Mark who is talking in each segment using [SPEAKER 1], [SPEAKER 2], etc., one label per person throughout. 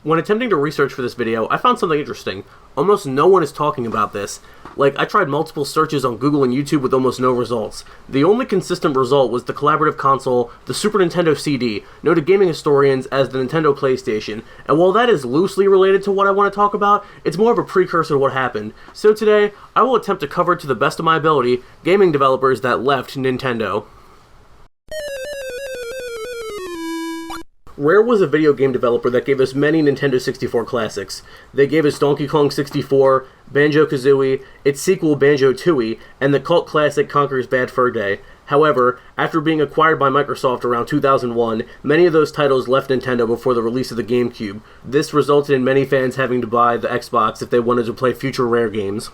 [SPEAKER 1] When attempting to research for this video, I found something interesting. Almost no one is talking about this. Like, I tried multiple searches on Google and YouTube with almost no results. The only consistent result was the collaborative console, the Super Nintendo CD, known to gaming historians as the Nintendo PlayStation, and while that is loosely related to what I want to talk about, it's more of a precursor to what happened. So today, I will attempt to cover to the best of my ability gaming developers that left Nintendo. Rare was a video game developer that gave us many Nintendo 64 classics. They gave us Donkey Kong 64, Banjo-Kazooie, its sequel Banjo-Tooie, and the cult classic Conker's Bad Fur Day. However, after being acquired by Microsoft around 2001, many of those titles left Nintendo before the release of the GameCube. This resulted in many fans having to buy the Xbox if they wanted to play future Rare games.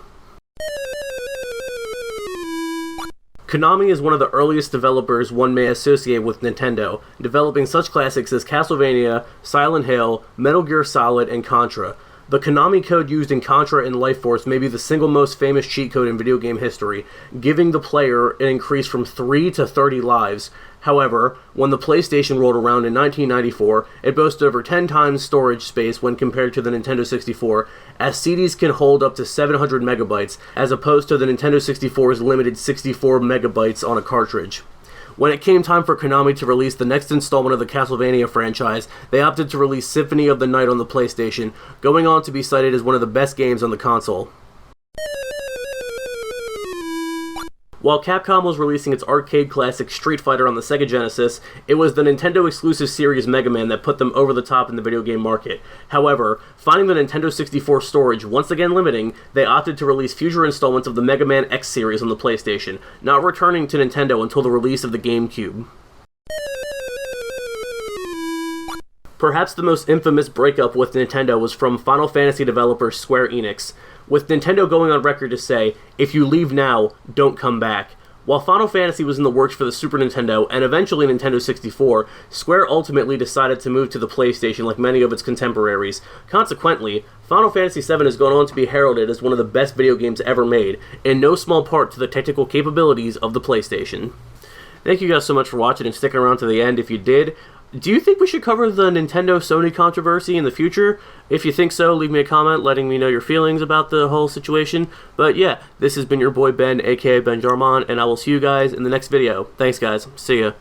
[SPEAKER 1] Konami is one of the earliest developers one may associate with Nintendo, developing such classics as Castlevania, Silent Hill, Metal Gear Solid, and Contra. The Konami code used in Contra and Life Force may be the single most famous cheat code in video game history, giving the player an increase from 3 to 30 lives. However, when the PlayStation rolled around in 1994, it boasted over 10 times storage space when compared to the Nintendo 64, as CDs can hold up to 700 megabytes, as opposed to the Nintendo 64's limited 64 megabytes on a cartridge. When it came time for Konami to release the next installment of the Castlevania franchise, they opted to release Symphony of the Night on the PlayStation, going on to be cited as one of the best games on the console. While Capcom was releasing its arcade classic Street Fighter on the Sega Genesis, it was the Nintendo exclusive series Mega Man that put them over the top in the video game market. However, finding the Nintendo 64 storage once again limiting, they opted to release future installments of the Mega Man X series on the PlayStation, not returning to Nintendo until the release of the GameCube. Perhaps the most infamous breakup with Nintendo was from Final Fantasy developer Square Enix, with Nintendo going on record to say, "If you leave now, don't come back." While Final Fantasy was in the works for the Super Nintendo and eventually Nintendo 64, Square ultimately decided to move to the PlayStation like many of its contemporaries. Consequently, Final Fantasy VII has gone on to be heralded as one of the best video games ever made, in no small part to the technical capabilities of the PlayStation. Thank you guys so much for watching and sticking around to the end if you did. Do you think we should cover the Nintendo-Sony controversy in the future? If you think so, leave me a comment letting me know your feelings about the whole situation. But yeah, this has been your boy Ben, aka Benjarmon, and I will see you guys in the next video. Thanks guys. See ya.